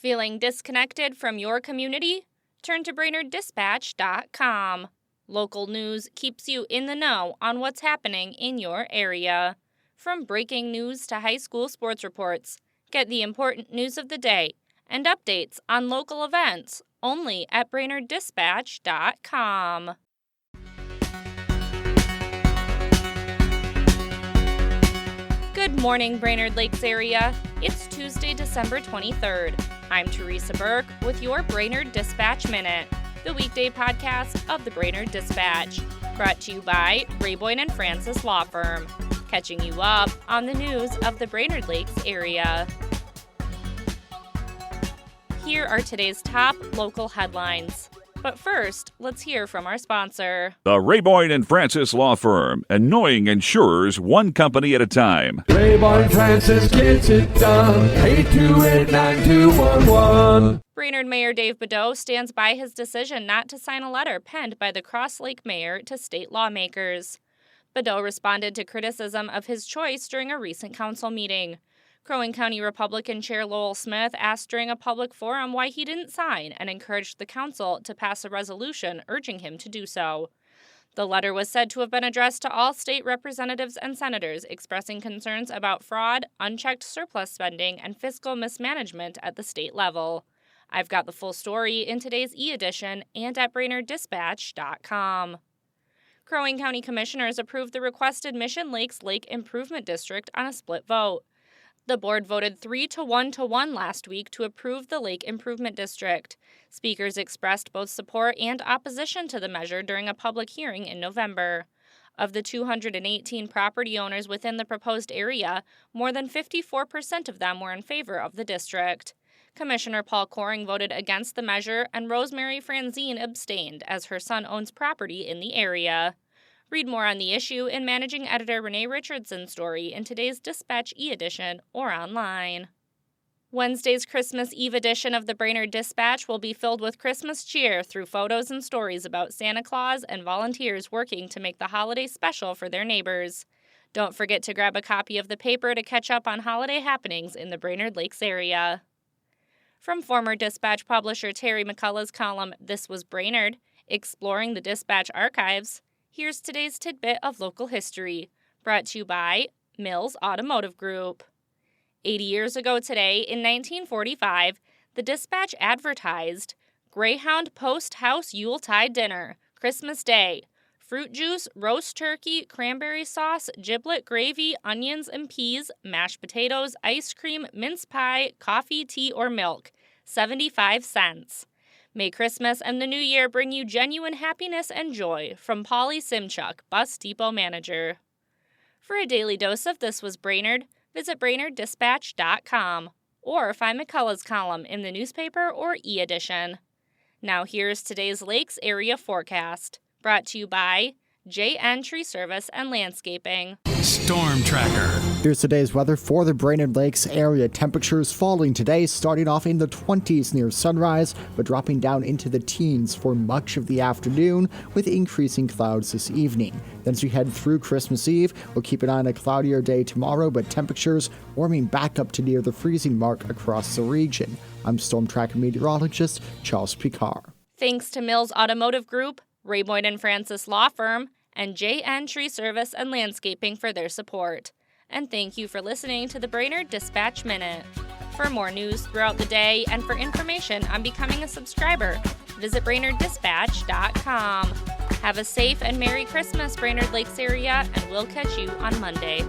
Feeling disconnected from your community? Turn to BrainerdDispatch.com. Local news keeps you in the know on what's happening in your area. From breaking news to high school sports reports, get the important news of the day and updates on local events only at BrainerdDispatch.com. Good morning, Brainerd Lakes area. It's Tuesday, December 23rd. I'm Teresa Burke with your Brainerd Dispatch Minute, the weekday podcast of the Brainerd Dispatch, brought to you by Rayboyne & Francis Law Firm, catching you up on the news of the Brainerd Lakes area. Here are today's top local headlines. But first, let's hear from our sponsor. The Rayboyne & Francis Law Firm, annoying insurers one company at a time. Rayboyne & Francis gets it done. 828-9211. Brainerd Mayor Dave Bedeau stands by his decision not to sign a letter penned by the Cross Lake Mayor to state lawmakers. Bedeau responded to criticism of his choice during a recent council meeting. Crow Wing County Republican Chair Lowell Smith asked during a public forum why he didn't sign and encouraged the council to pass a resolution urging him to do so. The letter was said to have been addressed to all state representatives and senators expressing concerns about fraud, unchecked surplus spending, and fiscal mismanagement at the state level. I've got the full story in today's e-edition and at BrainerdDispatch.com. Crow Wing County Commissioners approved the requested Mission Lakes Lake Improvement District on a split vote. The board voted 3-1 last week to approve the Lake Improvement District. Speakers expressed both support and opposition to the measure during a public hearing in November. Of the 218 property owners within the proposed area, more than 54% of them were in favor of the district. Commissioner Paul Coring voted against the measure, and Rosemary Franzine abstained as her son owns property in the area. Read more on the issue in Managing Editor Renee Richardson's story in today's Dispatch e-edition or online. Wednesday's Christmas Eve edition of the Brainerd Dispatch will be filled with Christmas cheer through photos and stories about Santa Claus and volunteers working to make the holiday special for their neighbors. Don't forget to grab a copy of the paper to catch up on holiday happenings in the Brainerd Lakes area. From former Dispatch publisher Terry McCullough's column, This Was Brainerd, Exploring the Dispatch Archives, here's today's tidbit of local history, brought to you by Mills Automotive Group. 80 years ago today, in 1945, the Dispatch advertised Greyhound Post House Yuletide Dinner, Christmas Day, fruit juice, roast turkey, cranberry sauce, giblet gravy, onions and peas, mashed potatoes, ice cream, mince pie, coffee, tea, or milk, 75 cents. May Christmas and the New Year bring you genuine happiness and joy from Polly Simchuk, Bus Depot Manager. For a daily dose of This Was Brainerd, visit BrainerdDispatch.com or find McCullough's column in the newspaper or e-edition. Now here's today's Lakes area forecast, brought to you by JN Tree Service and Landscaping. Storm Tracker. Here's today's weather for the Brainerd Lakes area. Temperatures falling today, starting off in the 20s near sunrise, but dropping down into the teens for much of the afternoon, with increasing clouds this evening. Then as we head through Christmas Eve, we'll keep an eye on a cloudier day tomorrow, but temperatures warming back up to near the freezing mark across the region. I'm Storm Tracker meteorologist Charles Picard. Thanks to Mills Automotive Group, Rayboyne & Francis Law Firm, and JN Tree Service and Landscaping for their support. And thank you for listening to the Brainerd Dispatch Minute. For more news throughout the day and for information on becoming a subscriber, visit BrainerdDispatch.com. Have a safe and Merry Christmas, Brainerd Lakes area, and we'll catch you on Monday.